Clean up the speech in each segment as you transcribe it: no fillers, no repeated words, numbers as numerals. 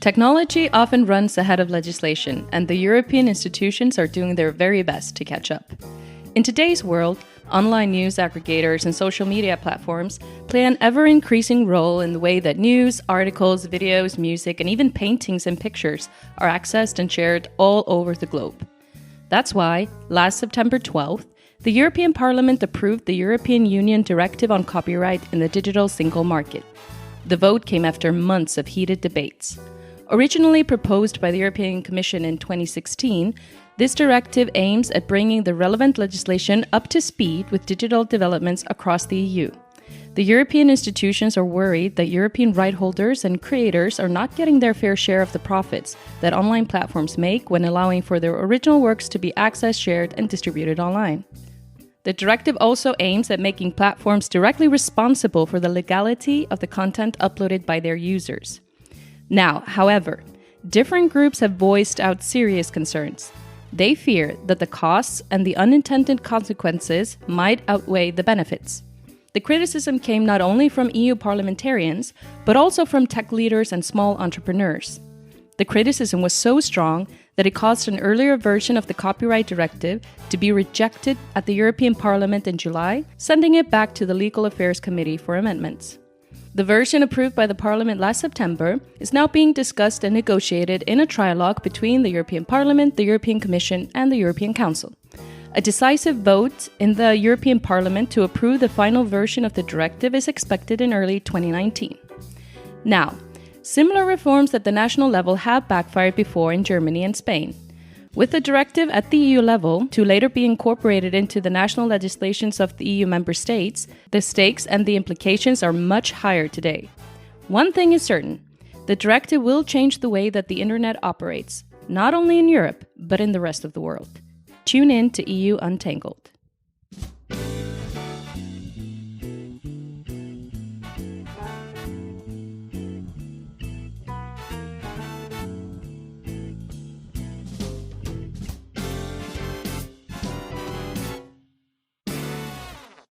Technology often runs ahead of legislation, and the European institutions are doing their very best to catch up. In today's world, online news aggregators and social media platforms play an ever-increasing role in the way that news, articles, videos, music, and even paintings and pictures are accessed and shared all over the globe. That's why, last September 12th, the European Parliament approved the European Union Directive on Copyright in the Digital Single Market. The vote came after months of heated debates. Originally proposed by the European Commission in 2016, this directive aims at bringing the relevant legislation up to speed with digital developments across the EU. The European institutions are worried that European right holders and creators are not getting their fair share of the profits that online platforms make when allowing for their original works to be accessed, shared, and distributed online. The directive also aims at making platforms directly responsible for the legality of the content uploaded by their users. Now, however, different groups have voiced out serious concerns. They fear that the costs and the unintended consequences might outweigh the benefits. The criticism came not only from EU parliamentarians, but also from tech leaders and small entrepreneurs. The criticism was so strong that it caused an earlier version of the copyright directive to be rejected at the European Parliament in July, sending it back to the Legal Affairs Committee for amendments. The version approved by the Parliament last September is now being discussed and negotiated in a trilogue between the European Parliament, the European Commission, and the European Council. A decisive vote in the European Parliament to approve the final version of the directive is expected in early 2019. Now, similar reforms at the national level have backfired before in Germany and Spain. With the directive at the EU level to later be incorporated into the national legislations of the EU member states, the stakes and the implications are much higher today. One thing is certain, the directive will change the way that the internet operates, not only in Europe, but in the rest of the world. Tune in to EU Untangled.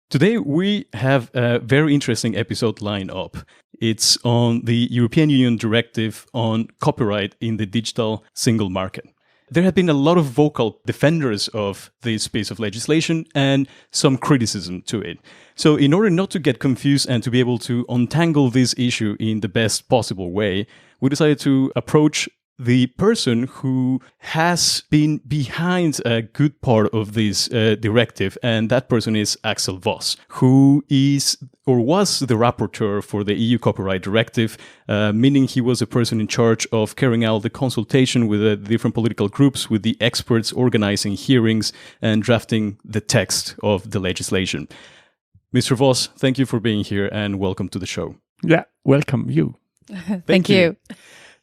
Today we have a very interesting episode lined up. It's on the European Union Directive on Copyright in the Digital Single Market. There have been a lot of vocal defenders of this piece of legislation and some criticism to it. So in order not to get confused and to be able to untangle this issue in the best possible way, we decided to approach the person who has been behind a good part of this directive, and that person is Axel Voss, who is or was the rapporteur for the EU Copyright Directive, meaning he was a person in charge of carrying out the consultation with the different political groups, with the experts, organizing hearings, and drafting the text of the legislation. Mr. Voss, thank you for being here and welcome to the show. Yeah, welcome you. Thank you.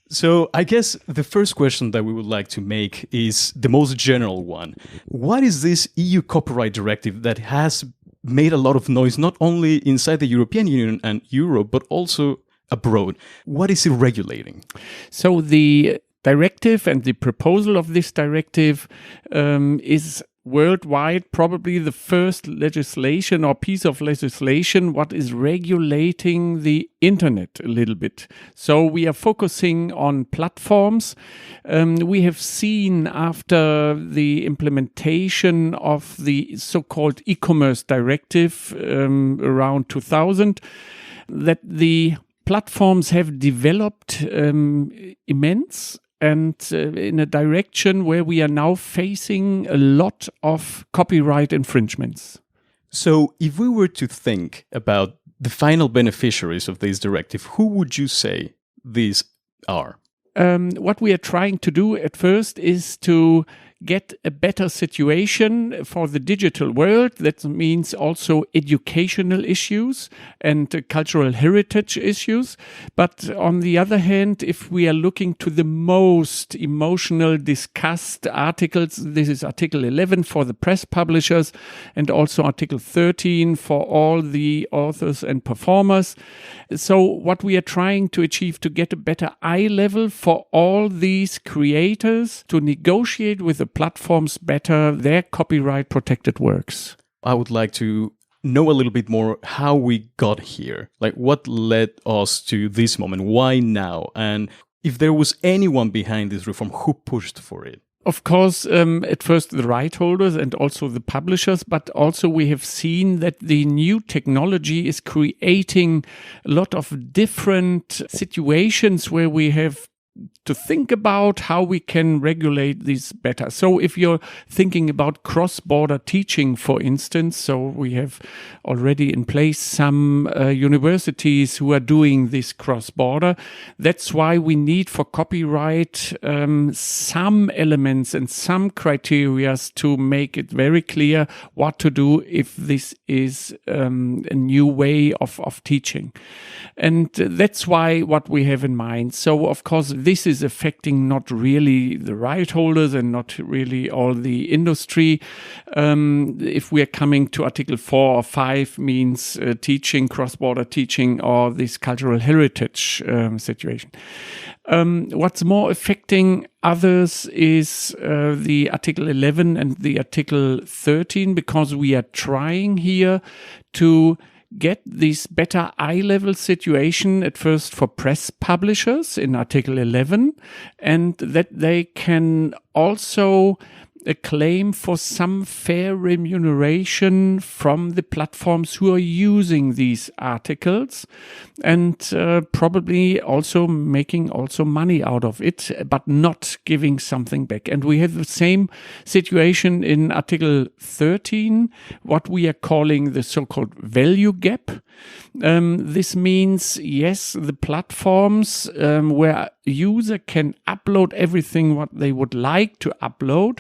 So I guess the first question that we would like to make is the most general one. What is this EU Copyright Directive that has made a lot of noise, not only inside the European Union and Europe, but also abroad? What is it regulating? So the directive and the proposal of this directive is worldwide probably the first legislation or piece of legislation what is regulating the internet a little bit. So we are focusing on platforms. We have seen after the implementation of the so-called e-commerce directive around 2000 that the platforms have developed immense and in a direction where we are now facing a lot of copyright infringements. So if we were to think about the final beneficiaries of this directive, who would you say these are? What we are trying to do at first is to get a better situation for the digital world. That means also educational issues and cultural heritage issues. But on the other hand, if we are looking to the most emotional discussed articles, this is Article 11 for the press publishers and also Article 13 for all the authors and performers. So what we are trying to achieve to get a better eye level for all these creators to negotiate with the platforms better their copyright protected works. I would like to know a little bit more how we got here. Like what led us to this moment? Why now? And if there was anyone behind this reform, who pushed for it? Of course, at first the right holders and also the publishers, but also we have seen that the new technology is creating a lot of different situations where we have to think about how we can regulate this better. So if you're thinking about cross-border teaching, for instance, so we have already in place some universities who are doing this cross-border. That's why we need for copyright some elements and some criteria to make it very clear what to do if this is a new way of teaching. And that's why what we have in mind. So of course, this is affecting not really the right holders and not really all the industry. If we are coming to Article 4 or 5 means teaching, cross-border teaching, or this cultural heritage situation. What's more affecting others is the Article 11 and the Article 13, because we are trying here to get this better eye-level situation at first for press publishers in Article 11, and that they can also claim for some fair remuneration from the platforms who are using these articles, and probably also making also money out of it, but not giving something back. And we have the same situation in Article 13, what we are calling the so-called value gap. This means, yes, the platforms where a user can upload everything what they would like to upload,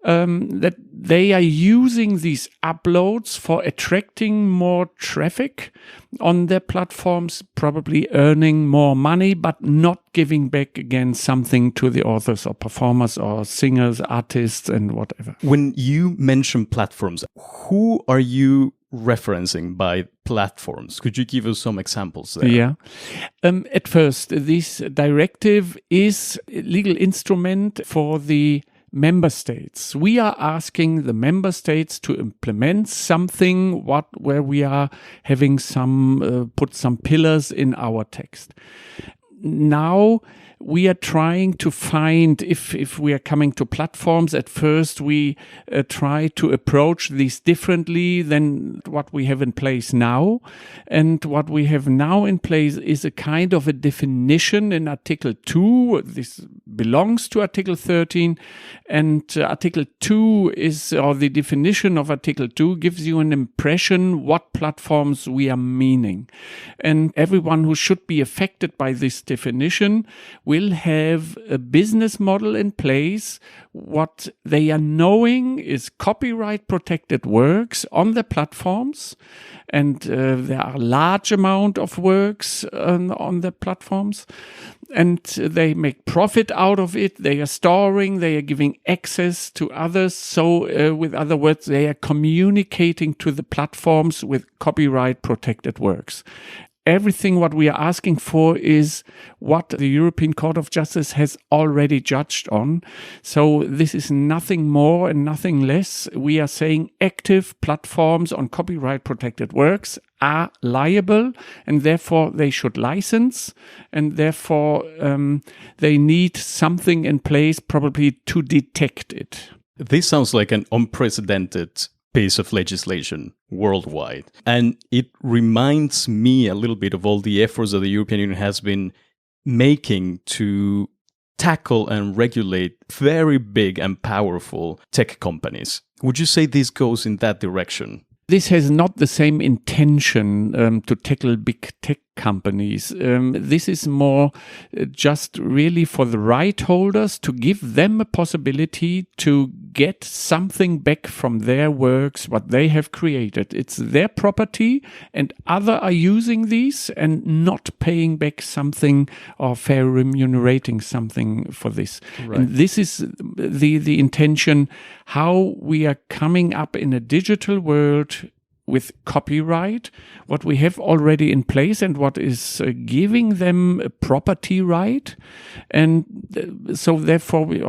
that they are using these uploads for attracting more traffic on their platforms, probably earning more money, but not giving back again something to the authors or performers or singers, artists, and whatever. When you mention platforms, who are you referencing by platforms? Could you give us some examples there? Yeah. At first, this directive is a legal instrument for the member states. We are asking the member states to implement something where we are having some put some pillars in our text. Now we are trying to find, if we are coming to platforms, at first we try to approach these differently than what we have in place now. And what we have now in place is a kind of a definition in Article 2. This belongs to Article 13. And Article 2 is, or the definition of Article 2 gives you an impression what platforms we are meaning. And everyone who should be affected by this definition will have a business model in place. What they are knowing is copyright protected works on the platforms, and there are a large amount of works on the platforms, and they make profit out of it. They are storing, they are giving access to others. So with other words, they are communicating to the platforms with copyright protected works. Everything what we are asking for is what the European Court of Justice has already judged on. So this is nothing more and nothing less. We are saying active platforms on copyright protected works are liable, and therefore they should license, and therefore they need something in place probably to detect it. This sounds like an unprecedented piece of legislation worldwide. And it reminds me a little bit of all the efforts that the European Union has been making to tackle and regulate very big and powerful tech companies. Would you say this goes in that direction? This has not the same intention to tackle big tech companies. This is more just really for the right holders to give them a possibility to get something back from their works, what they have created. It's their property, and others are using these and not paying back something or fair remunerating something for this. Right. And this is the intention, how we are coming up in a digital world with copyright, what we have already in place and what is giving them a property right. And so therefore, we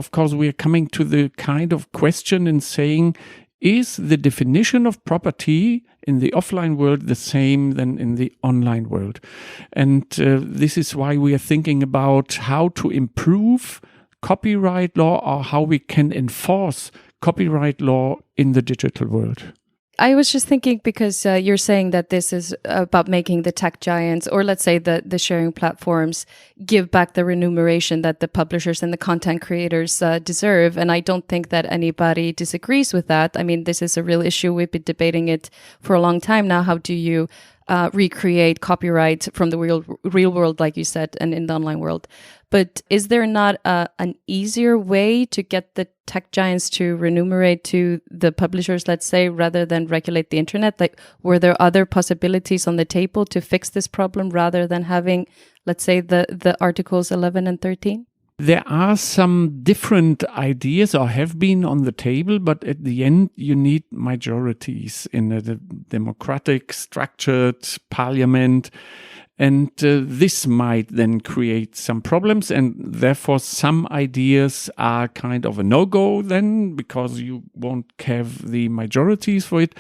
are coming to the kind of question and saying, is the definition of property in the offline world the same than in the online world. And this is why we are thinking about how to improve copyright law or how we can enforce copyright law in the digital world. I was just thinking, because you're saying that this is about making the tech giants, or let's say the sharing platforms, give back the remuneration that the publishers and the content creators deserve. And I don't think that anybody disagrees with that. I mean, this is a real issue. We've been debating it for a long time now. How do you recreate copyright from the real world, like you said, and in the online world? But is there not an easier way to get the tech giants to remunerate to the publishers, let's say, rather than regulate the internet? Like, were there other possibilities on the table to fix this problem rather than having, let's say, the Articles 11 and 13? There are some different ideas, or have been on the table, but at the end you need majorities in a democratic, structured parliament. And this might then create some problems, and therefore some ideas are kind of a no-go then, because you won't have the majorities for it.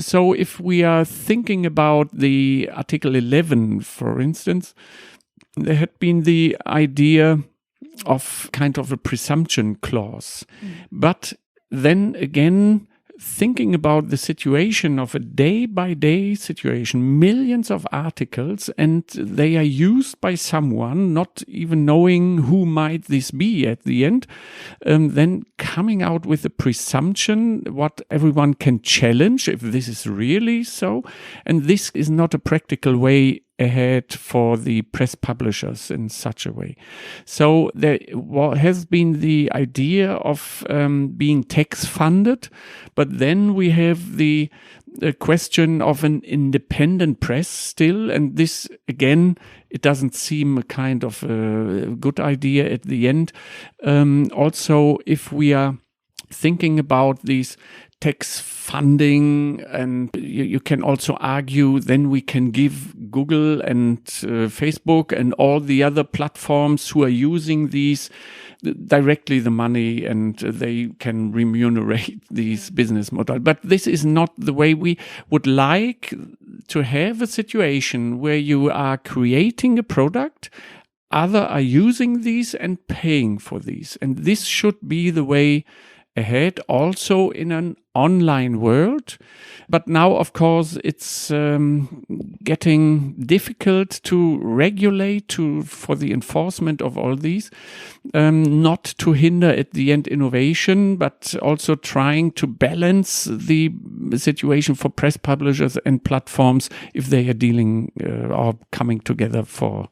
So if we are thinking about the Article 11, for instance, there had been the idea of kind of a presumption clause. But then again, thinking about the situation of a day-by-day situation, millions of articles, and they are used by someone, not even knowing who might this be at the end, then coming out with a presumption what everyone can challenge, if this is really so. And this is not a practical way ahead for the press publishers in such a way. So there has been the idea of being tax funded, but then we have the question of an independent press still, and this again, it doesn't seem a kind of a good idea at the end. Also, if we are thinking about these tax funding, and you can also argue then we can give Google and Facebook and all the other platforms who are using these directly the money, and they can remunerate these business models. But this is not the way we would like to have a situation where you are creating a product, others are using these and paying for these. And this should be the way ahead also in an online world. But now, of course, it's getting difficult to regulate for the enforcement of all these, not to hinder at the end innovation, but also trying to balance the situation for press publishers and platforms if they are dealing or coming together for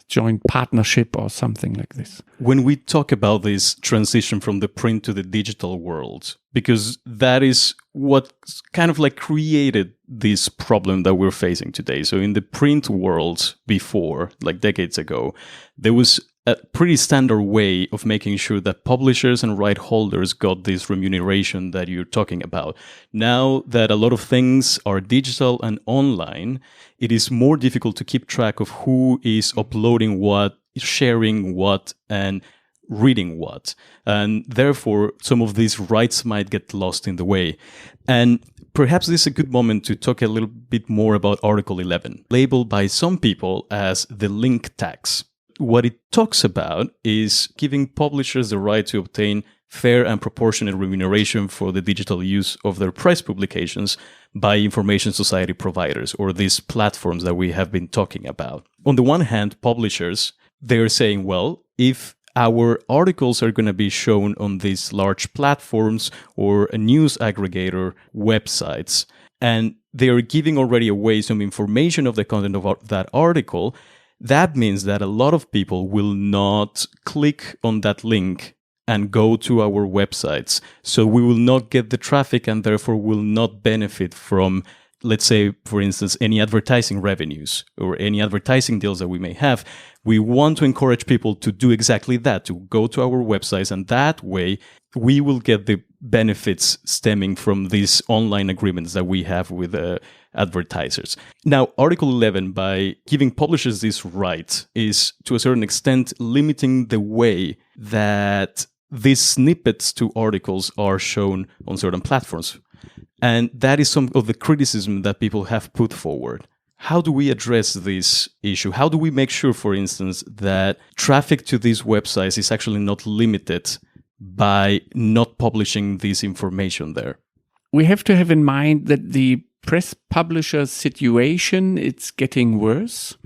joint partnership or something like this. When we talk about this transition from the print to the digital world, because that is what kind of like created this problem that we're facing today. So in the print world before, like decades ago, there was a pretty standard way of making sure that publishers and right holders got this remuneration that you're talking about. Now that a lot of things are digital and online, it is more difficult to keep track of who is uploading what, sharing what, and reading what. And therefore, some of these rights might get lost in the way. And perhaps this is a good moment to talk a little bit more about Article 11, labeled by some people as the link tax. What it talks about is giving publishers the right to obtain fair and proportionate remuneration for the digital use of their press publications by information society providers, or these platforms that we have been talking about. On the one hand, publishers, they're saying, well, if our articles are going to be shown on these large platforms or a news aggregator websites, and they are giving already away some information of the content of that article, that means that a lot of people will not click on that link and go to our websites. So we will not get the traffic and therefore will not benefit from, let's say, for instance, any advertising revenues or any advertising deals that we may have. We want to encourage people to do exactly that, to go to our websites, and that way we will get the benefits stemming from these online agreements that we have with advertisers. Now, Article 11, by giving publishers this right, is to a certain extent limiting the way that these snippets to articles are shown on certain platforms. And that is some of the criticism that people have put forward. How do we address this issue? How do we make sure, for instance, that traffic to these websites is actually not limited by not publishing this information there? We have to have in mind that the press publisher situation, it's getting worse.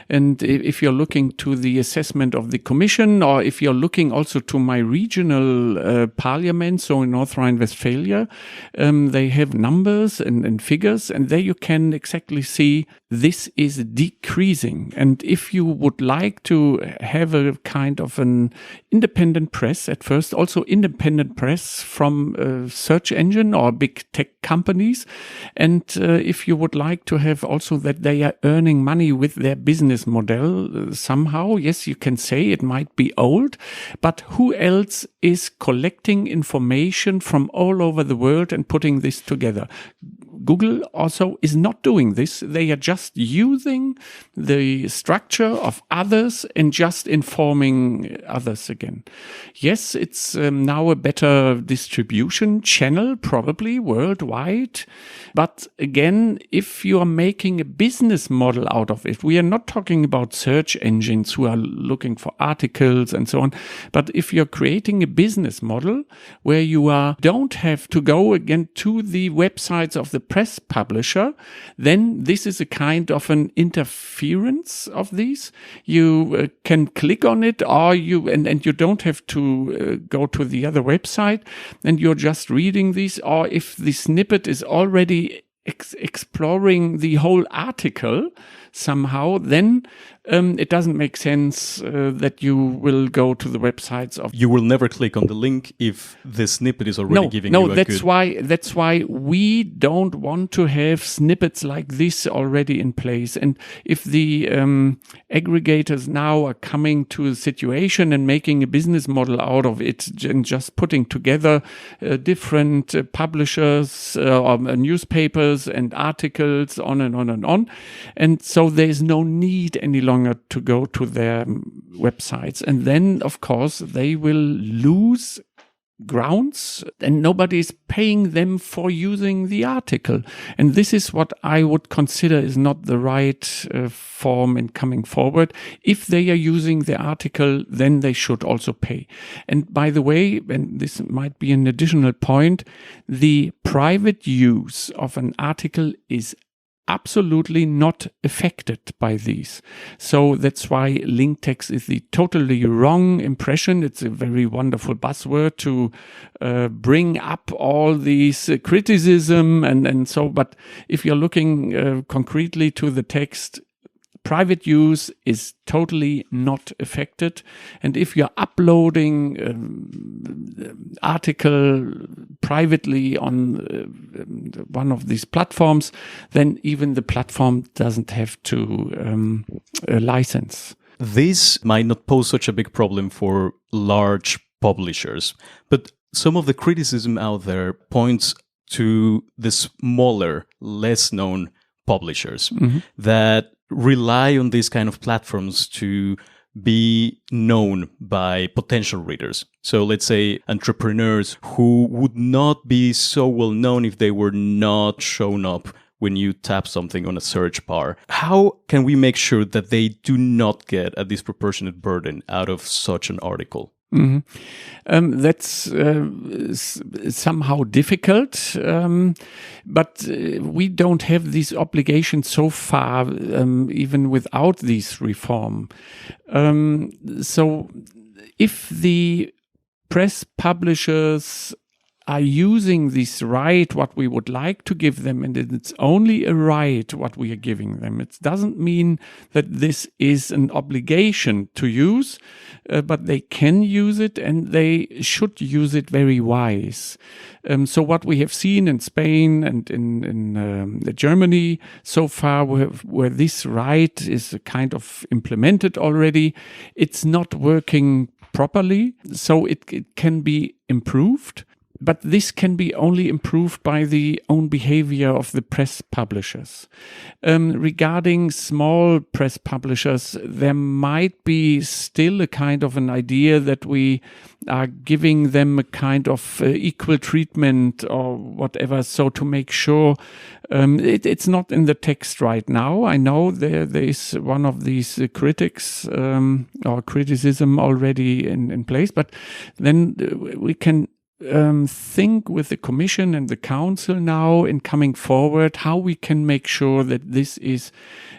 And if you're looking to the assessment of the Commission, or if you're looking also to my regional parliament, so in North Rhine-Westphalia, they have numbers and figures, and there you can exactly see this is decreasing. And if you would like to have a kind of an independent press at first, also independent press from a search engine or big tech companies, and if you would like to have also that they are earning money with their business model somehow, yes, you can say it might be old, but who else is collecting information from all over the world and putting this together? Google also is not doing this. They are just using the structure of others and just informing others again. Yes, it's now a better distribution channel, probably worldwide. But again, if you are making a business model out of it, we are not talking about search engines who are looking for articles and so on. But if you're creating a business model where you don't have to go again to the websites of the press publisher, then this is a kind of an interference of these. You can click on it, or and you don't have to go to the other website, and you're just reading these. Or if the snippet is already exploring the whole article somehow, then it doesn't make sense that you will go to the websites of. You will never click on the link if the snippet is already giving you a that's why we don't want to have snippets like this already in place. And if the aggregators now are coming to a situation and making a business model out of it and just putting together different publishers or newspapers and articles on and on and on, and so there is no need any longer to go to their websites. And then, of course, they will lose grounds and nobody is paying them for using the article. And this is what I would consider is not the right form in coming forward. If they are using the article, then they should also pay. And by the way, and this might be an additional point, the private use of an article is absolutely not affected by these. So that's why link text is the totally wrong impression. It's a very wonderful buzzword to bring up all these criticism and so, but if you're looking concretely to the text, private use is totally not affected. And if you're uploading article privately on one of these platforms, then even the platform doesn't have to license. This might not pose such a big problem for large publishers, but some of the criticism out there points to the smaller, less known publishers that rely on these kind of platforms to be known by potential readers. So let's say entrepreneurs who would not be so well known if they were not shown up when you tap something on a search bar. How can we make sure that they do not get a disproportionate burden out of such an article? That's somehow difficult, but we don't have these obligations so far, even without this reform. So if the press publishers are using this right, what we would like to give them, and it's only a right what we are giving them. It doesn't mean that this is an obligation to use, but they can use it and they should use it very wise. So what we have seen in Spain and in Germany so far, where this right is kind of implemented already, it's not working properly, so it can be improved. But this can be only improved by the own behavior of the press publishers. Regarding small press publishers, there might be still a kind of an idea that we are giving them a kind of equal treatment or whatever, so to make sure it's not in the text right now. I know there is one of these critics or criticism already in place, but then we can think with the Commission and the Council now in coming forward how we can make sure that this is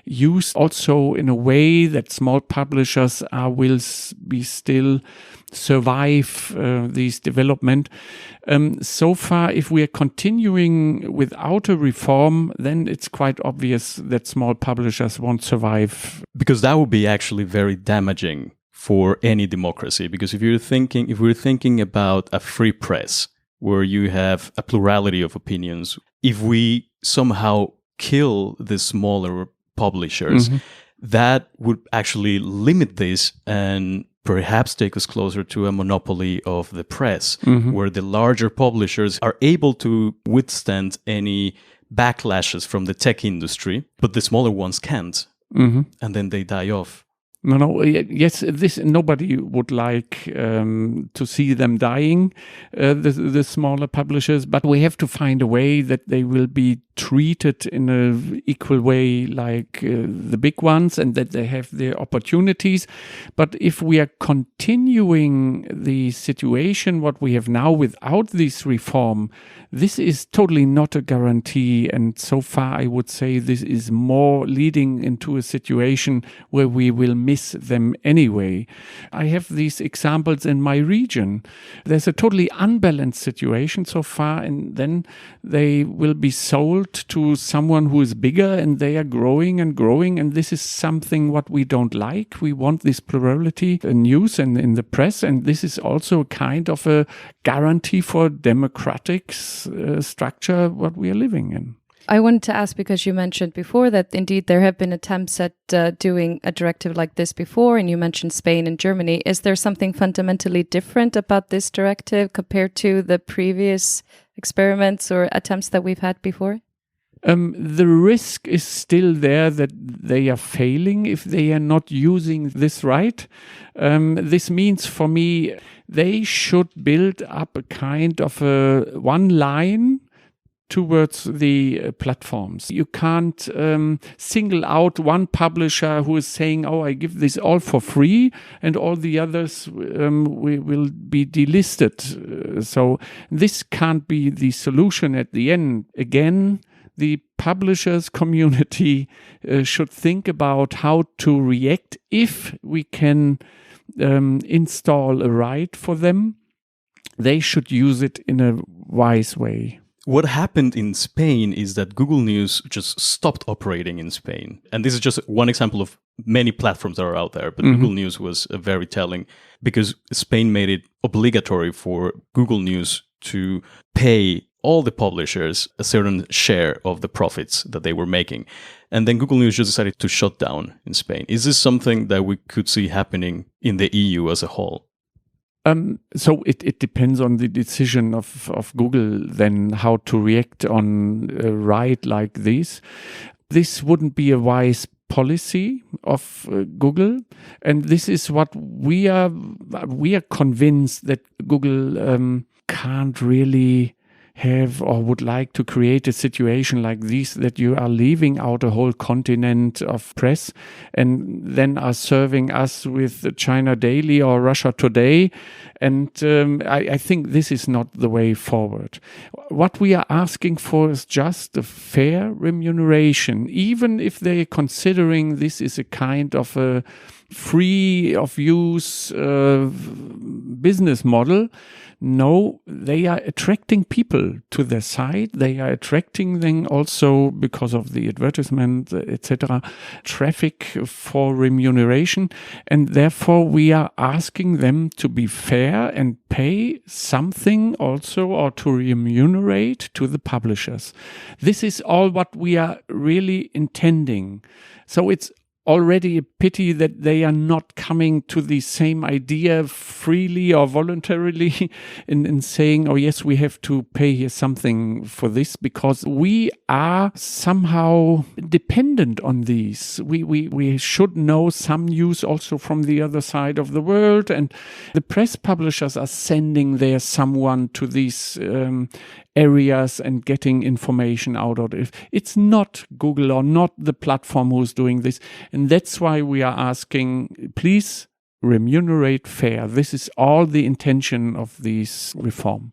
used also in a way that small publishers will be still survive this development. So far, if we are continuing without a reform, then it's quite obvious that small publishers won't survive. Because that would be actually very damaging for any democracy. Because if we're thinking about a free press where you have a plurality of opinions, if we somehow kill the smaller publishers, that would actually limit this and perhaps take us closer to a monopoly of the press, where the larger publishers are able to withstand any backlashes from the tech industry, but the smaller ones can't. And then they die off. No, yes, this nobody would like to see them dying, the smaller publishers, but we have to find a way that they will be treated in an equal way like the big ones, and that they have their opportunities. But if we are continuing the situation what we have now without this reform, this is totally not a guarantee, and so far I would say this is more leading into a situation where we will miss them anyway. I have these examples in my region. There's a totally unbalanced situation so far, and then they will be sold to someone who is bigger, and they are growing and growing, and this is something what we don't like. We want this plurality in news and in the press, and this is also a kind of a guarantee for democratic structure what we are living in. I wanted to ask, because you mentioned before that indeed there have been attempts at doing a directive like this before, and you mentioned Spain and Germany. Is there something fundamentally different about this directive compared to the previous experiments or attempts that we've had before? The risk is still there that they are failing if they are not using this right. This means for me, they should build up a kind of one line towards the platforms. You can't single out one publisher who is saying, oh, I give this all for free, and all the others will be delisted. So this can't be the solution at the end. Again, the publishers community should think about how to react if we can install a right for them. They should use it in a wise way. What happened in Spain is that Google News just stopped operating in Spain. And this is just one example of many platforms that are out there. But Google News was very telling, because Spain made it obligatory for Google News to pay all the publishers a certain share of the profits that they were making. And then Google News just decided to shut down in Spain. Is this something that we could see happening in the EU as a whole? So it depends on the decision of Google then how to react on a right like this. This wouldn't be a wise policy of Google, and this is what we are convinced that Google can't really have or would like to create a situation like this, that you are leaving out a whole continent of press and then are serving us with China Daily or Russia Today. And I think this is not the way forward. What we are asking for is just a fair remuneration, even if they're considering this is a kind of a free of use business model. No, they are attracting people to their site. They are attracting them also because of the advertisement, etc., traffic for remuneration. And therefore, we are asking them to be fair and pay something also, or to remunerate to the publishers. This is all what we are really intending. So it's already a pity that they are not coming to the same idea freely or voluntarily in saying, oh yes, we have to pay here something for this, because we are somehow dependent on these. We should know some news also from the other side of the world, and the press publishers are sending there someone to these areas and getting information out of it. It's not Google or not the platform who's doing this. And that's why we are asking, please remunerate fair. This is all the intention of this reform.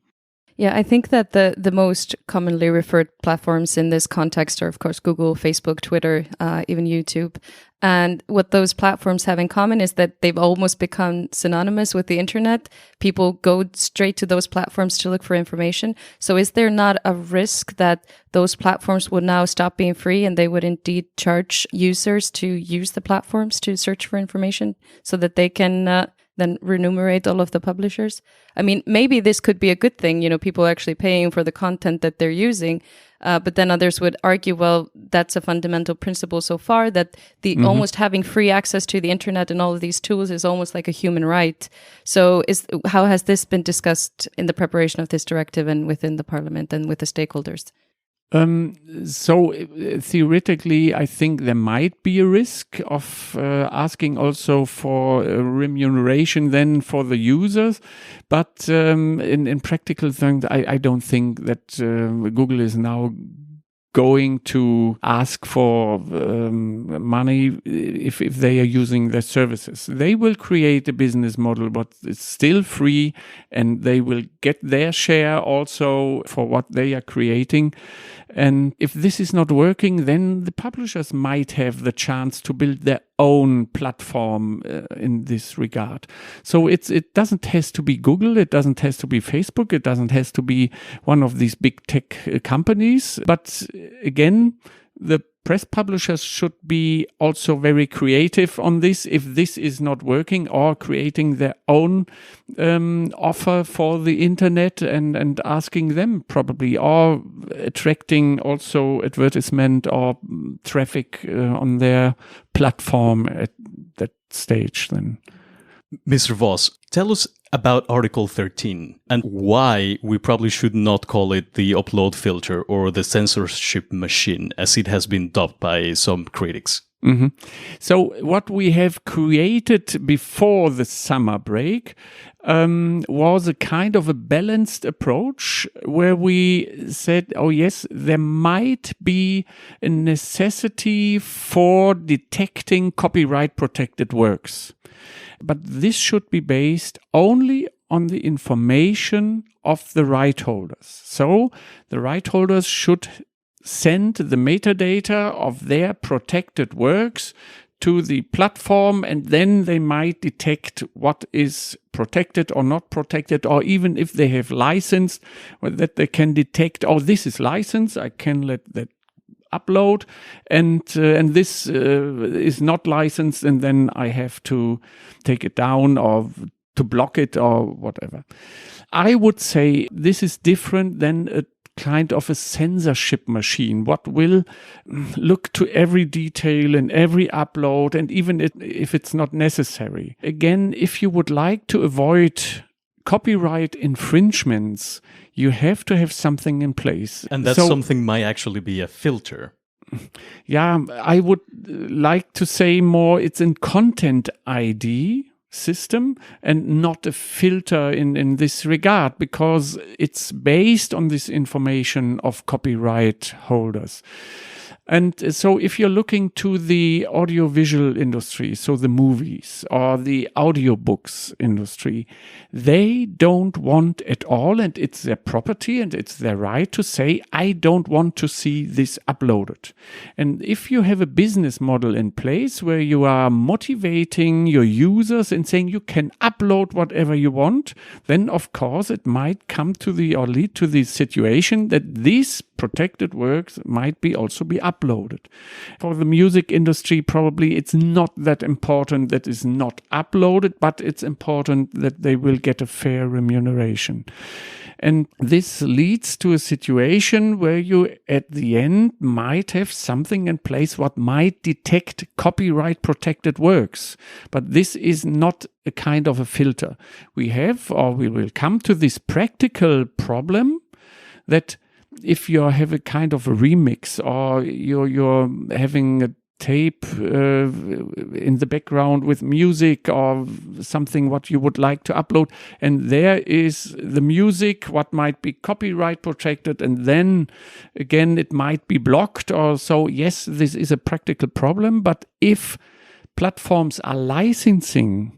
Yeah, I think that the most commonly referred platforms in this context are, of course, Google, Facebook, Twitter, even YouTube. And what those platforms have in common is that they've almost become synonymous with the internet. People go straight to those platforms to look for information. So is there not a risk that those platforms would now stop being free and they would indeed charge users to use the platforms to search for information so that they can then remunerate all of the publishers? I mean, maybe this could be a good thing, people are actually paying for the content that they're using, but then others would argue, well, that's a fundamental principle so far, that the almost having free access to the internet and all of these tools is almost like a human right. So how has this been discussed in the preparation of this directive and within the parliament and with the stakeholders? So theoretically, I think there might be a risk of asking also for remuneration then for the users. But in practical things, I don't think that Google is now going to ask for money if they are using their services. They will create a business model, but it's still free, and they will get their share also for what they are creating. And if this is not working, then the publishers might have the chance to build their own platform in this regard. So it doesn't have to be Google, it doesn't have to be Facebook, it doesn't have to be one of these big tech companies. But again, the press publishers should be also very creative on this if this is not working, or creating their own offer for the internet and asking them probably, or attracting also advertisement or traffic on their platform at that stage then. Mr. Voss, tell us about Article 13 and why we probably should not call it the upload filter or the censorship machine, as it has been dubbed by some critics. Mm-hmm. So what we have created before the summer break was a kind of a balanced approach where we said, oh yes, there might be a necessity for detecting copyright protected works. But this should be based only on the information of the right holders. So the right holders should send the metadata of their protected works to the platform, and then they might detect what is protected or not protected, or even if they have licensed, that they can detect, oh, this is licensed, I can let that upload, and this is not licensed, and then I have to take it down or to block it or whatever. I would say this is different than a kind of a censorship machine, what will look to every detail and every upload, and even if it's not necessary. Again, if you would like to avoid copyright infringements, you have to have something in place. And that something might actually be a filter. Yeah, I would like to say more it's in content ID system and not a filter in this regard, because it's based on this information of copyright holders. And so if you're looking to the audiovisual industry, so the movies or the audiobooks industry, they don't want at all, and it's their property and it's their right to say, I don't want to see this uploaded. And if you have a business model in place where you are motivating your users and saying you can upload whatever you want, then of course it might come to lead to the situation that these protected works might also be uploaded. For the music industry, probably it's not that important that is not uploaded, but it's important that they will get a fair remuneration. And this leads to a situation where you at the end might have something in place what might detect copyright protected works. But this is not a kind of a filter. We will come to this practical problem that if you have a kind of a remix or you're having a tape in the background with music or something what you would like to upload, and there is the music what might be copyright protected, and then again it might be blocked or so. Yes, this is a practical problem, but if platforms are licensing,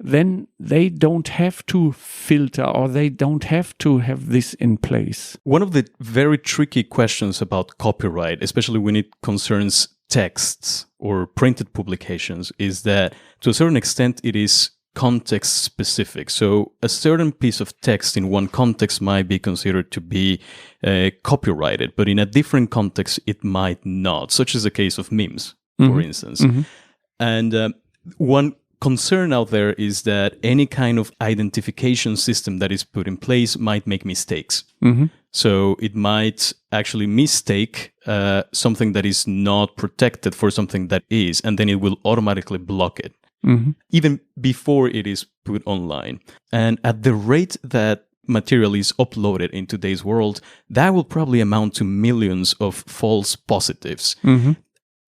then they don't have to filter or they don't have to have this in place. One of the very tricky questions about copyright, especially when it concerns texts or printed publications, is that to a certain extent it is context specific. So a certain piece of text in one context might be considered to be copyrighted, but in a different context it might not, such as the case of memes, for instance. And one concern out there is that any kind of identification system that is put in place might make mistakes. So it might actually mistake something that is not protected for something that is, and then it will automatically block it, even before it is put online. And at the rate that material is uploaded in today's world, that will probably amount to millions of false positives.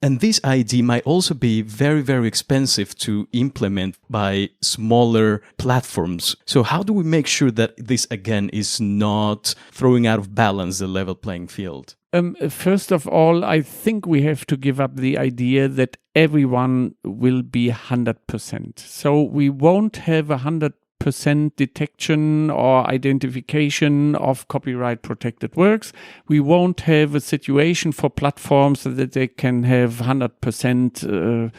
And this ID might also be very, very expensive to implement by smaller platforms. So how do we make sure that this, again, is not throwing out of balance the level playing field? First of all, I think we have to give up the idea that everyone will be 100%. So we won't have 100% detection or identification of copyright protected works. We won't have a situation for platforms so that they can have 100%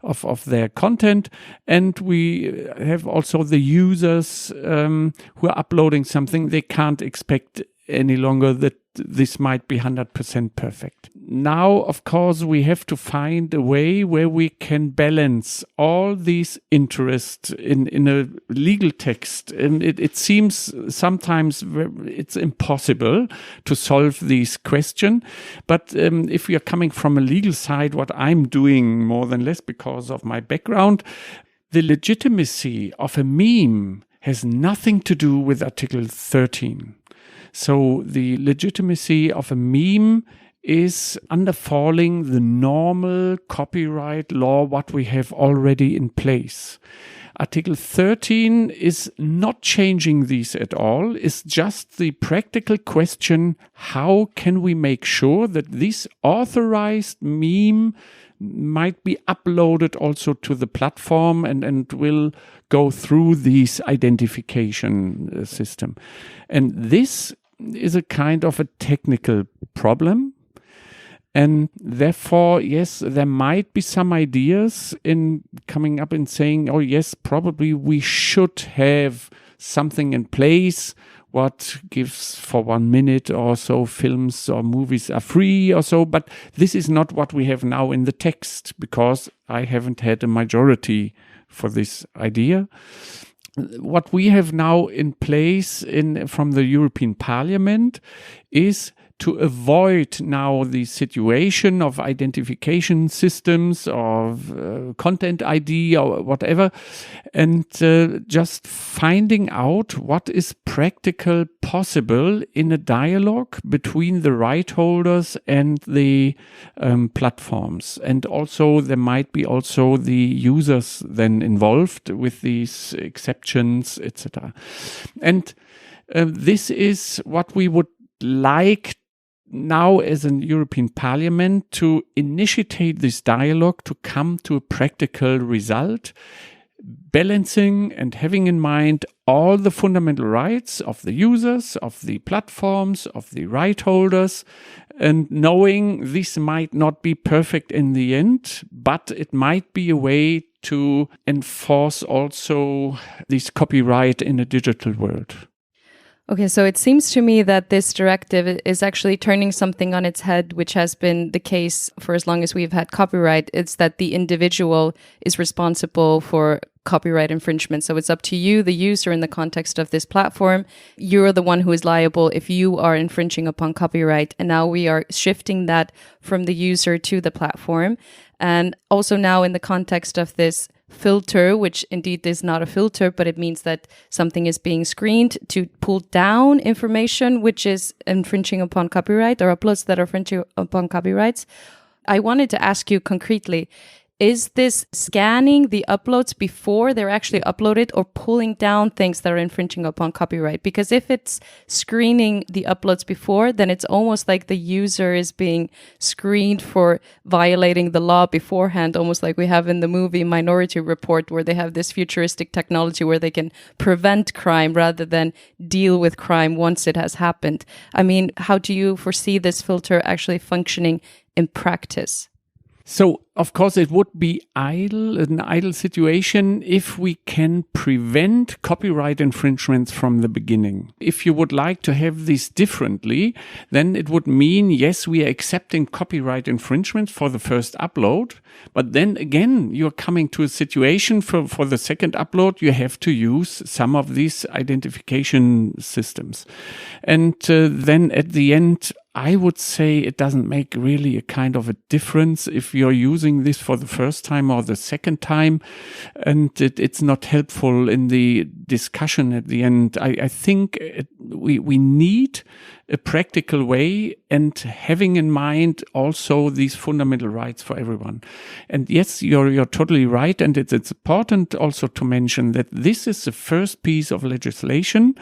of their content. And we have also the users who are uploading something. They can't expect any longer that this might be 100% perfect. Now, of course, we have to find a way where we can balance all these interests in a legal text. And it seems sometimes it's impossible to solve this question. But if we are coming from a legal side, what I'm doing more than less because of my background, the legitimacy of a meme has nothing to do with Article 13. So the legitimacy of a meme is underfalling the normal copyright law, what we have already in place. Article 13 is not changing these at all. It's just the practical question, how can we make sure that this authorized meme might be uploaded also to the platform and will go through this identification system. And this is a kind of a technical problem. And therefore, yes, there might be some ideas in coming up and saying, oh yes, probably we should have something in place what gives for 1 minute or so films or movies are free or so. But this is not what we have now in the text, because I haven't had a majority for this idea. What we have now in place from the European Parliament is to avoid now the situation of identification systems or content ID or whatever, and just finding out what is practical possible in a dialogue between the right holders and the platforms. And also there might be also the users then involved with these exceptions, etc. And this is what we would like now as an European Parliament to initiate this dialogue to come to a practical result, balancing and having in mind all the fundamental rights of the users, of the platforms, of the right holders, and knowing this might not be perfect in the end, but it might be a way to enforce also this copyright in a digital world. Okay, so it seems to me that this directive is actually turning something on its head, which has been the case for as long as we've had copyright. It's that the individual is responsible for copyright infringement. So it's up to you, the user, in the context of this platform. You're the one who is liable if you are infringing upon copyright. And now we are shifting that from the user to the platform. And also now in the context of this filter, which indeed is not a filter, but it means that something is being screened to pull down information which is infringing upon copyright, or uploads that are infringing upon copyrights. I wanted to ask you concretely, is this scanning the uploads before they're actually uploaded, or pulling down things that are infringing upon copyright? Because if it's screening the uploads before, then it's almost like the user is being screened for violating the law beforehand, almost like we have in the movie Minority Report, where they have this futuristic technology where they can prevent crime rather than deal with crime once it has happened. I mean, how do you foresee this filter actually functioning in practice? So, of course, it would be an idle situation if we can prevent copyright infringements from the beginning. If you would like to have this differently, then it would mean, yes, we are accepting copyright infringements for the first upload, but then again, you're coming to a situation for the second upload, you have to use some of these identification systems. And then at the end, I would say it doesn't make really a kind of a difference if you're using this for the first time or the second time, and it's not helpful in the discussion at the end. I think we need a practical way, and having in mind also these fundamental rights for everyone. And yes, you're totally right, and it's important also to mention that this is the first piece of legislation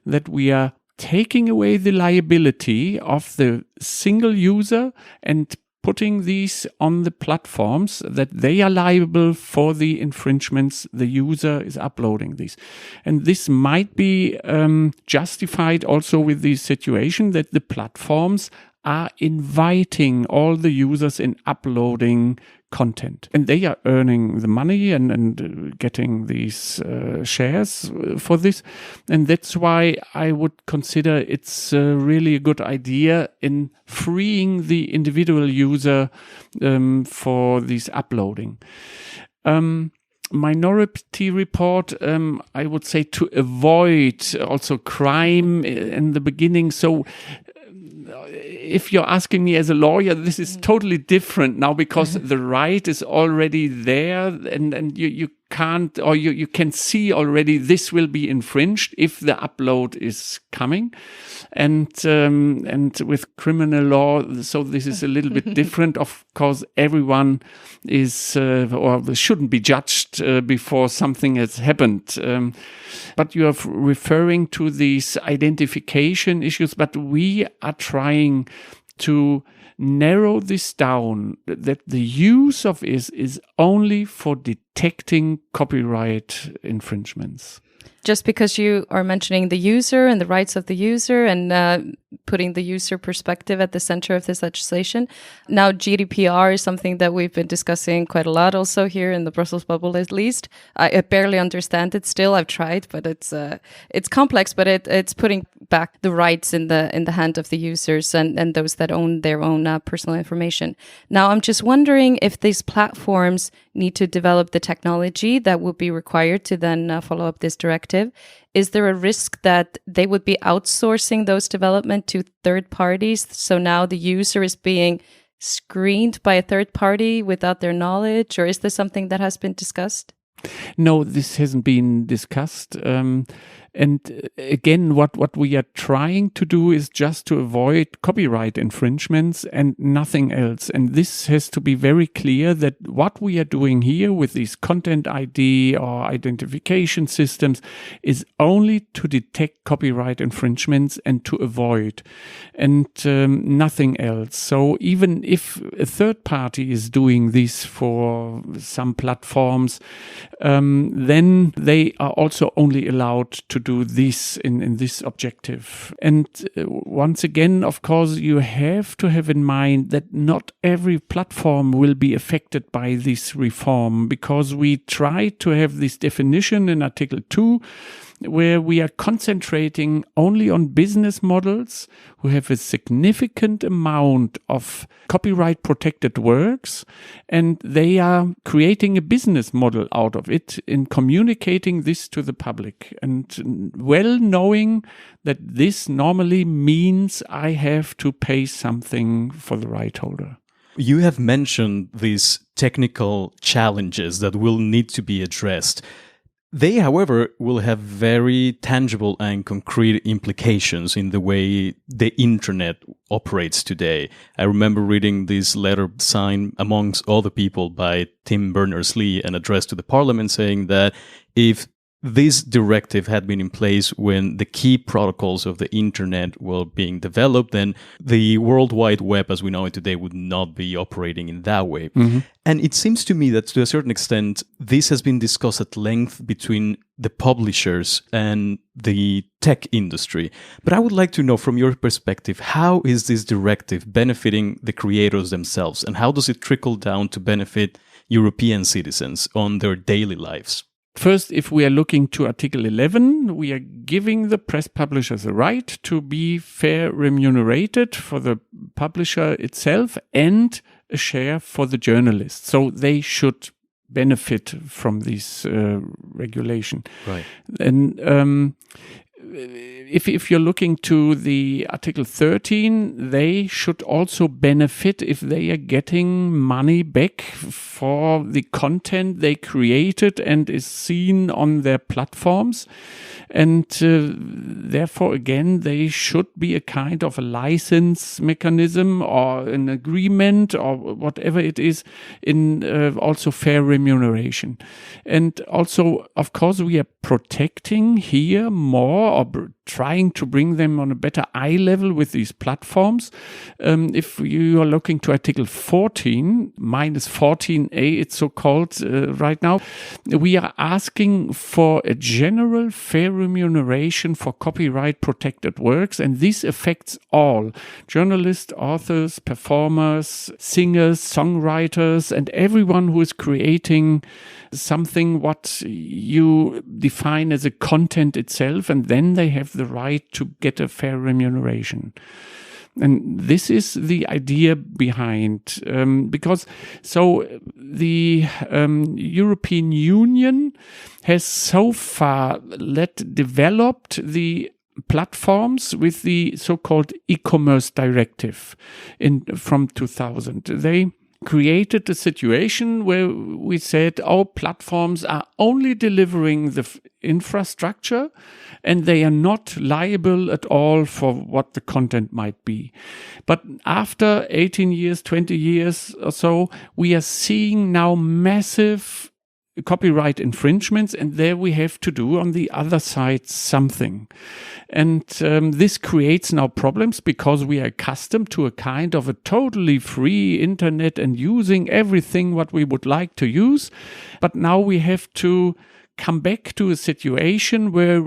that we are taking away the liability of the single user and putting these on the platforms, that they are liable for the infringements the user is uploading these. And this might be justified also with the situation that the platforms are inviting all the users in uploading content, and they are earning the money and getting these shares for this. And that's why I would consider it's really a good idea in freeing the individual user for this uploading. Minority Report, I would say, to avoid also crime in the beginning. So if you're asking me as a lawyer, this is totally different now, because the right is already there, and you can't, or you can see already this will be infringed if the upload is coming. And with criminal law, so this is a little bit different. Of course, everyone is or shouldn't be judged before something has happened. But you are referring to these identification issues, but we are trying to narrow this down, that the use of is only for detecting copyright infringements. Just because you are mentioning the user and the rights of the user and putting the user perspective at the center of this legislation. Now, GDPR is something that we've been discussing quite a lot also here in the Brussels bubble, at least. I barely understand it still. I've tried, but it's complex, but it's putting back the rights in the hand of the users and those that own their own personal information. Now, I'm just wondering if these platforms need to develop the technology that would be required to then follow up this directive. Is there a risk that they would be outsourcing those development to third parties? So now the user is being screened by a third party without their knowledge? Or is this something that has been discussed? No, this hasn't been discussed. And again, what we are trying to do is just to avoid copyright infringements and nothing else. And this has to be very clear that what we are doing here with these content ID or identification systems is only to detect copyright infringements and to avoid, and nothing else. So even if a third party is doing this for some platforms, then they are also only allowed to do this in this objective. And once again, of course, you have to have in mind that not every platform will be affected by this reform, because we try to have this definition in Article 2 where we are concentrating only on business models who have a significant amount of copyright protected works, and they are creating a business model out of it in communicating this to the public, and well knowing that this normally means I have to pay something for the right holder. You have mentioned these technical challenges that will need to be addressed. They, however, will have very tangible and concrete implications in the way the internet operates today. I remember reading this letter signed, amongst other people, by Tim Berners-Lee, and addressed to the parliament, saying that if this directive had been in place when the key protocols of the internet were being developed, then the World Wide Web as we know it today would not be operating in that way. Mm-hmm. And it seems to me that to a certain extent, this has been discussed at length between the publishers and the tech industry. But I would like to know from your perspective, how is this directive benefiting the creators themselves? And how does it trickle down to benefit European citizens on their daily lives? First, if we are looking to Article 11, we are giving the press publishers a right to be fair remunerated for the publisher itself and a share for the journalist. So they should benefit from this regulation. Right. And if you're looking to the Article 13, they should also benefit if they are getting money back for the content they created and is seen on their platforms. And therefore, again, they should be a kind of a license mechanism or an agreement or whatever it is in also fair remuneration. And also, of course, we are protecting here more or trying to bring them on a better eye level with these platforms. If you are looking to Article 14, minus 14a, it's so called right now, we are asking for a general fair remuneration for copyright protected works, and this affects all journalists, authors, performers, singers, songwriters, and everyone who is creating something what you define as a content itself, and then they have the right to get a fair remuneration. And this is the idea behind, because so the European Union has so far developed the platforms with the so-called e-commerce directive from 2000. They created a situation where we said our platforms are only delivering the infrastructure and they are not liable at all for what the content might be. But after 18 years, 20 years or so, we are seeing now massive copyright infringements, and there we have to do on the other side something. And this creates now problems because we are accustomed to a kind of a totally free internet and using everything what we would like to use. But now we have to come back to a situation where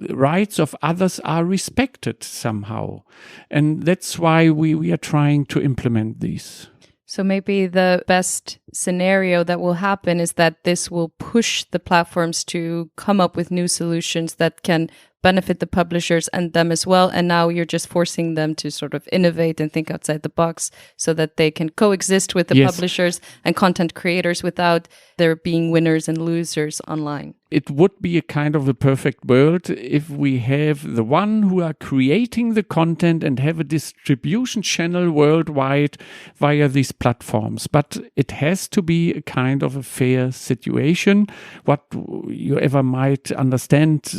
rights of others are respected somehow. And that's why we are trying to implement these. So maybe the best scenario that will happen is that this will push the platforms to come up with new solutions that can benefit the publishers and them as well. And now you're just forcing them to sort of innovate and think outside the box so that they can coexist with the publishers and content creators without there being winners and losers online. It would be a kind of a perfect world if we have the one who are creating the content and have a distribution channel worldwide via these platforms. But it has to be a kind of a fair situation, what you ever might understand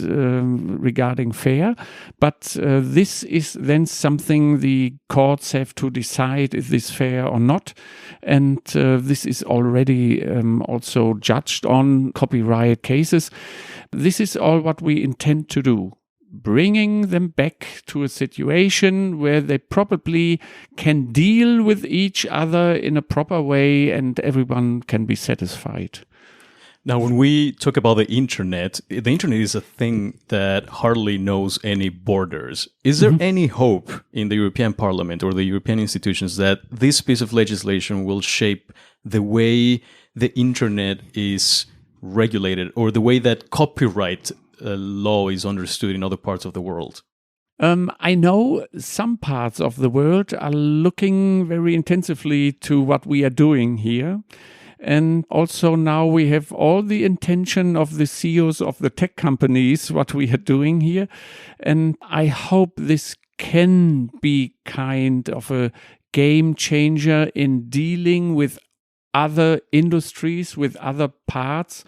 regarding fair. But this is then something the courts have to decide, is this fair or not? And this is already also judged on copyright cases. This is all what we intend to do. Bringing them back to a situation where they probably can deal with each other in a proper way and everyone can be satisfied. Now, when we talk about the internet is a thing that hardly knows any borders. Is there any hope in the European Parliament or the European institutions that this piece of legislation will shape the way the internet is regulated or the way that copyright law is understood in other parts of the world? I know some parts of the world are looking very intensively to what we are doing here. And also now we have all the intention of the CEOs of the tech companies, what we are doing here. And I hope this can be kind of a game changer in dealing with other industries, with other parts,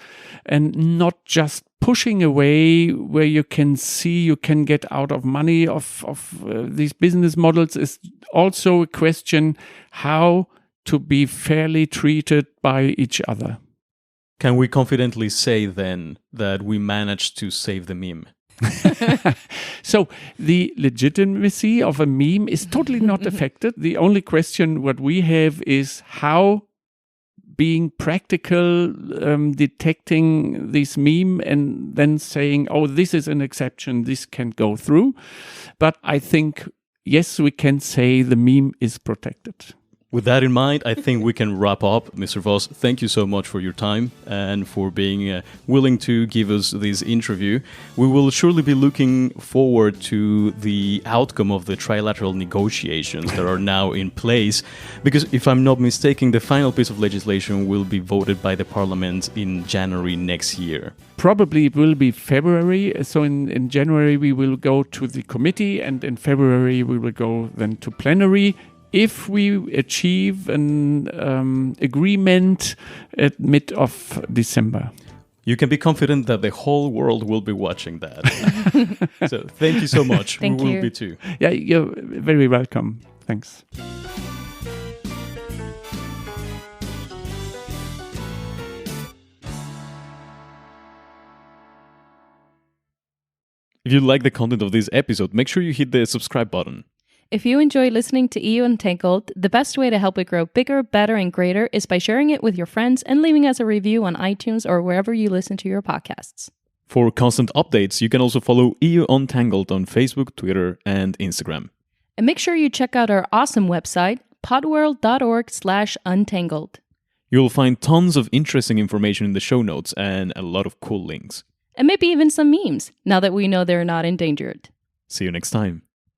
and not just pushing away where you can see you can get out of money of these business models. Is also a question how to be fairly treated by each other. Can we confidently say then that we managed to save the meme? So the legitimacy of a meme is totally not affected. The only question what we have is how being practical, detecting this meme and then saying, oh, this is an exception, this can go through. But I think, yes, we can say the meme is protected. With that in mind, I think we can wrap up. Mr. Voss, thank you so much for your time and for being willing to give us this interview. We will surely be looking forward to the outcome of the trilateral negotiations that are now in place, because if I'm not mistaken, the final piece of legislation will be voted by the Parliament in January next year. Probably it will be February. So in January we will go to the committee, and in February we will go then to plenary. If we achieve an agreement at mid of December. You can be confident that the whole world will be watching that. So thank you so much. Thank we you. will be too. Yeah, you're very welcome. Thanks. If you like the content of this episode, make sure you hit the subscribe button. If you enjoy listening to EU Untangled, the best way to help it grow bigger, better, and greater is by sharing it with your friends and leaving us a review on iTunes or wherever you listen to your podcasts. For constant updates, you can also follow EU Untangled on Facebook, Twitter, and Instagram. And make sure you check out our awesome website, podworld.org/untangled. You'll find tons of interesting information in the show notes and a lot of cool links. And maybe even some memes, now that we know they're not endangered. See you next time.